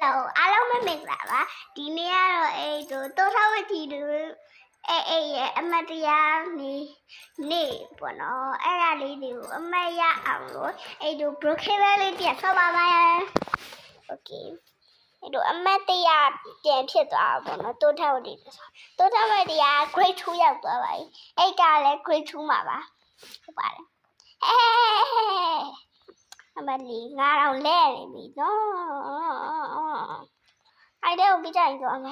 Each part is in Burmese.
Hello, alo mấy mình là ba. Đi nè rồi tôi sao vậy thì được. Em mà đi nè bọn nó ra đi điều mà ya ảo rồi. Đồ broken lên tiền sao ba ba. Ok. Đồ em mà đi tiền thiệt à bọn nó tôi sao đi. Tôi sao vậy đi grade 2 ရောက်သွားပါပြီ။ကလည်း grade 2မှာပါ။ဟုတ်ပါတယ်။အမလီငါတော့လဲနေပြီနော်။အဲ့ဒါကိုပြကြရင်တော့အမ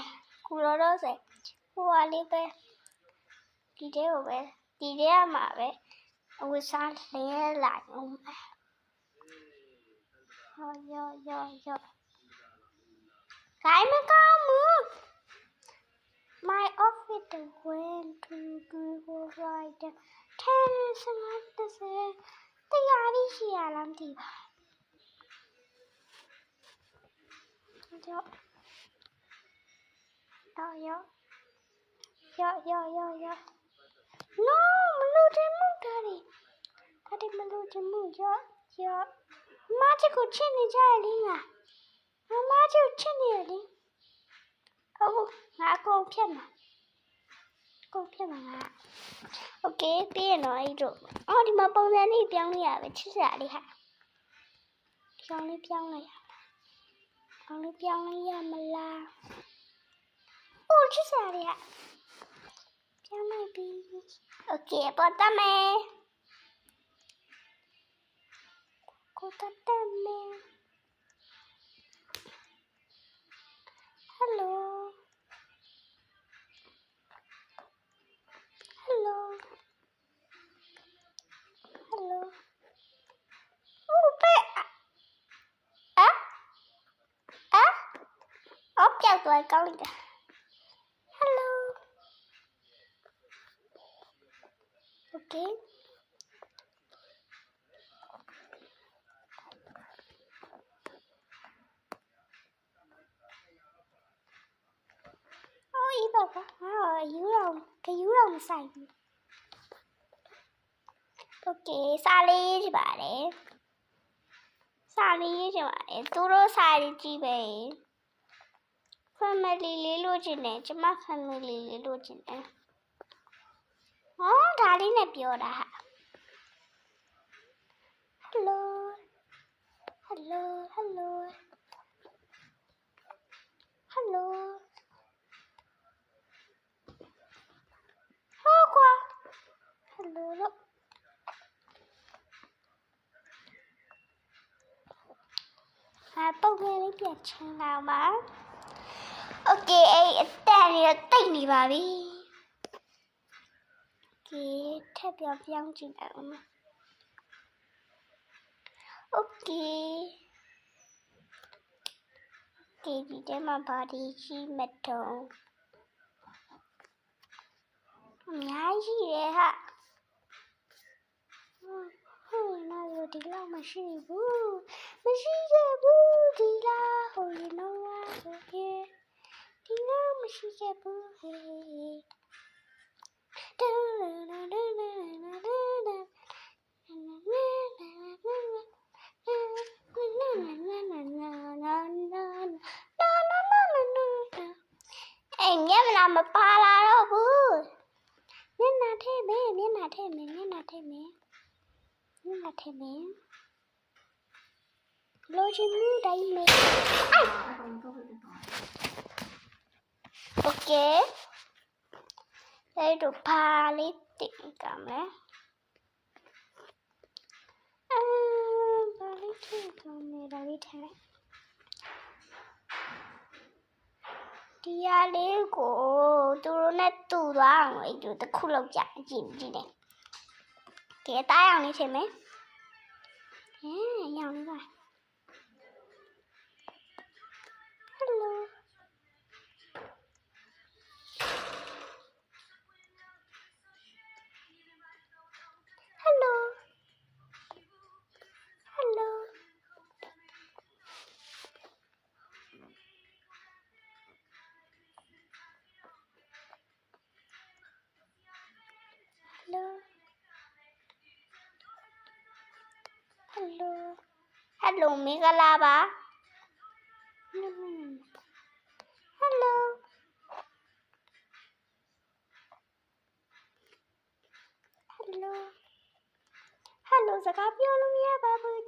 ကူတော့စေဟိုဟာလေးပဲဒီတဲ့ကိုပဲဒီတဲ့မှာပဲအဝစားလဲလိုက်အောင်။ရောခိုင်းမကောင်းဘူး My outfit went to go right 10 centimeters တရားရရှိရလားမသိပါရောNo မလို့တယ်မှုဒါတွေမလို့တယ်မှုရောမချစ်ကိုချစ်နေကြရလေငါမချစ်ကိုချစ်နေရလေဟုတ်ငါအကုန်ဖြတ်မှာငါโอเคပြီးရင်တော့အဲ့တို့အော်ဒီမှာပုံစံလေးပြောင်းလိုက်ရပဲချစ်စရာလေးဟာပြောင်းလိုက်ရမလားအိုးချစ်စရာလေးဟာပြောင်းလိုက်ပြီโอเคပေါ်တမယ်ကိုတတ်မယ် Hello ပြောက်သွားကောင်းလိုက်တာ Hello Okay อีแบบว่ายูเราใส่โอเคซาลีใช่ป่ะเลยตูโรซาลีจีไปfamily လေးလို့ကျင်တယ်ကျမ family လေးလို့ကျင်တယ်ဟောဒါလေးနဲ့ပြောတာဟာ Hello ဟောကွာ Hello လို့ပုံစံလေးပြချင်လာပါโอเคအဲ့အတန်ရတိတ်နေပါပြီโอเคထပ်ပြောင်းကြည့်အောင်โอเคဒီထဲမှာဘာဒီရှိမတော့အများကြီးရဟာဟုတ်နော်ဒီလောက်မရှိဘူးခဲ့ဘူးဒီလောက်ဟိုရနော်ဆိုရင်ဒီလောက်မရှိခဲ့ဘူးဟေးအဲ့ညမလာမပါလာတော့ဘူးမျက်နှာထဲမယ်လိုချင်မှုတိုင်းမယ်โอเคအဲ့တော့ပါလေးတင်ကမယ်ပါလေးတင်ကမယ်ဒါလေးထဲဒီရလေးကိုသူတို့နဲ့တူသွားအောင်အဲ့ဒီတစ်ခုလောက်ကြည့်နေကဲတားအောင်လေးထည့်မယ်ရောင်လေးပါ Hello ဟယ်လိုမင်္ဂလာပါ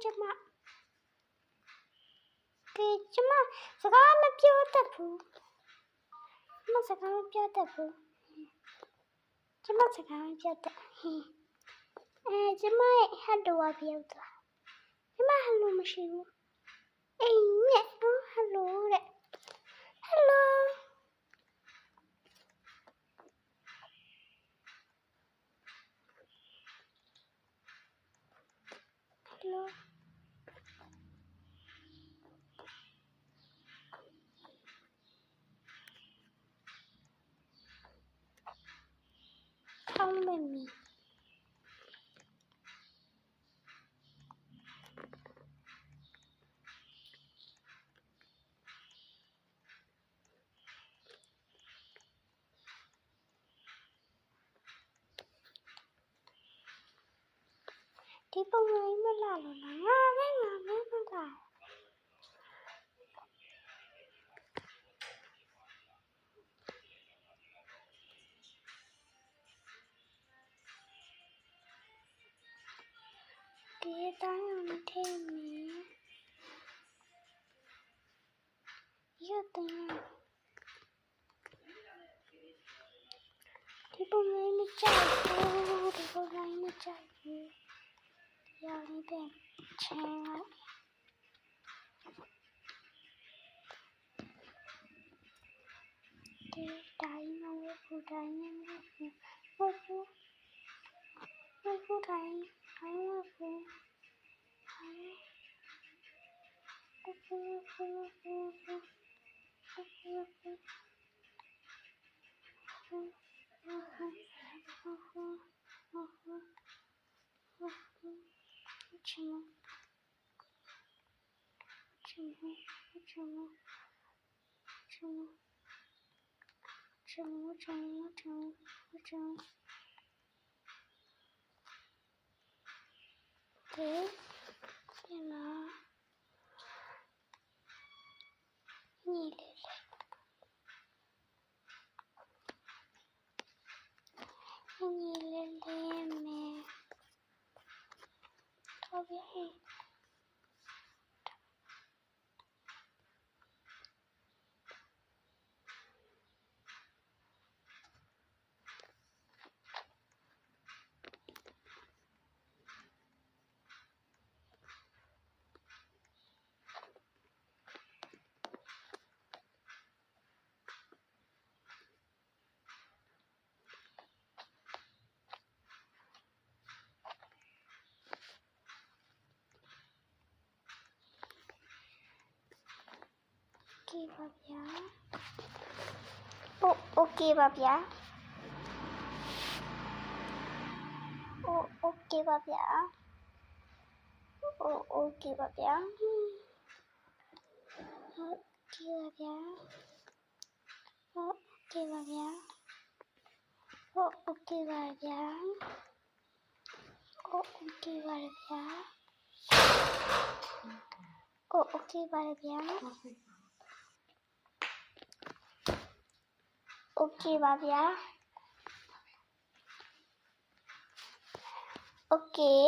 ကျမစကားမပြောတတ်ဘူးကျမစကားမပြောတတ်ဘူးကျမစကားမပြောတတ်ကျမရဲ့ဟတ်တော်ကပြောတာကျမဟယ်လိုမရှိဘူးအိမ်နဲ့ဟယ်လိုတဲ့ဟယ်လိုကောင်းမမီဒီပုံလေးမလာလို့လားငါပဲမလာဒီတိုင်းမထဲမီရတယ်ဒီပုံလေးမကြိုက်ဘူးဒီပုံလေးမကြိုက်ဘူးရောင်းနေတဲ့ချမ်းဒီတိုင်းမဝဘူးတိုင်းမဝဘူးတိုင်းမဝဘူးOkay ပါဗျာOkay ပါဗျာOkay ပါဗျာOkay ပါဗျာOkay ပါဗျာOkay ပါဗျာOkay ပါဗျာOkay ပါဗျာOkay ပါဗျာ Okay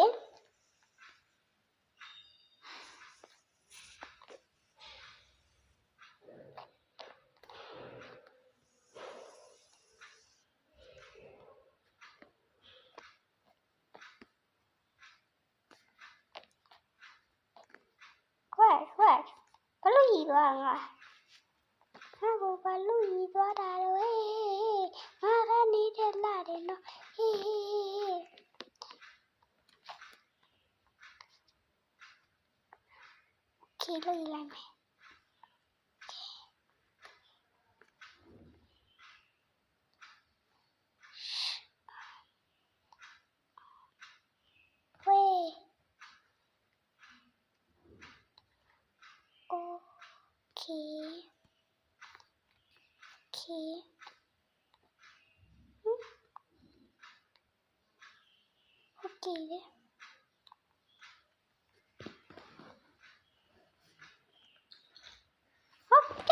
ခွဲဘလို့ရည်သွားငါကိုဘလို့ရည်သွားတာလို့ငါကနေတဲ့လာတယ်နော်ဟေးOkay လို့ရလိုက်မယ်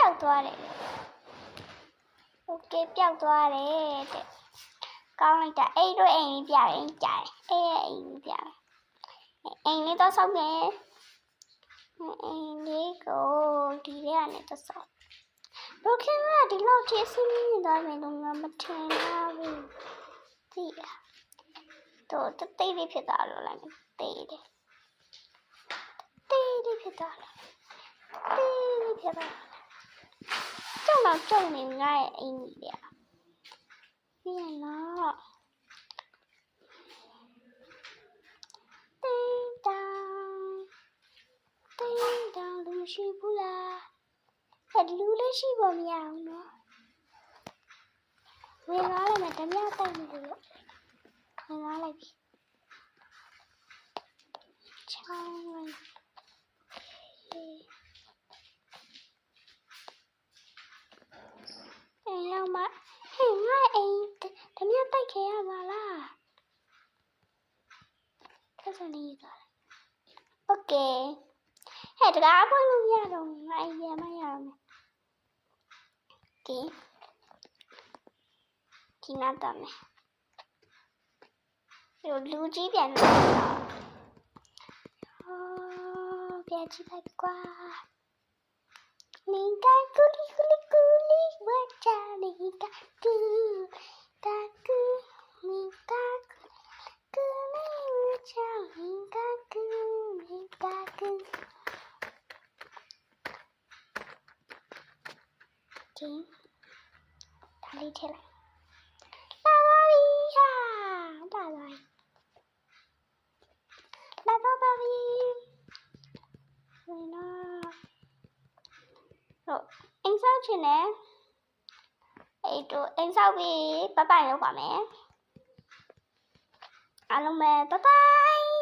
ပြောက်သွားတယ် Okay ပြောက်သွားတယ်တဲ့ကောင်းလိုက်တာအဲ့တို့အိမ်လေးပြတယ်ကြားတယ်အဲ့အိမ်လေးပြတယ်အိမ်လေးတော့ဆောက်မယ် အိမ်လေးကိုဒီထဲကနေတဆောက်တို့ခင်ဗျာဒီလောက်ထိအဆင်းနေသွားမယ်လို့ငါမထင်ပါဘူးသိလားတို့တိတ်လေးဖြစ်သွားလို့လိုက်တိတ်လေးဖြစ်သွားလားဖြစ်သွားကြောက်တော့ကြောက်နေငါရဲ့အိမ်ကြီးလေပြီးရင်တော့တင်းတောင်လူရှိဘူးလားအဲ့လူလည်းရှိဖို့မရဘူးနော်ဝင်လာလိုက်မယ်ဓမြတိုက်နေလို့ဝင်လာလိုက်ပြီချောင်းဝင်အိမ်ရောက်မှဟဲ့ငါအိမ်ဓမြတိုက်ခဲ့ရပါလားဆက်စနေကြတယ်โอเคဟဲ့တကားဖွင့်လို့ရတော့ငါအိမ်ရမရမယ်ဒီနာတော့မယ်ဒီလူကြီးပြန်လာတော့ပြန်ကြည့်လိုက်ကွာနေကကူလီဝတ်ချနေကကူနေကကူနေဝတ်ချနေကကူဒီဒါလေးထည့်လိုက်လာပါပြီဟာဒါလိုက်လာပါပြီဝင်တော့အိမ်ဆောက်ချင်တယ်အဲ့တော့အိမ်ဆောက်ပြီးဘိုင်လောက်ပါမယ်အားလုံးပဲဘိုင်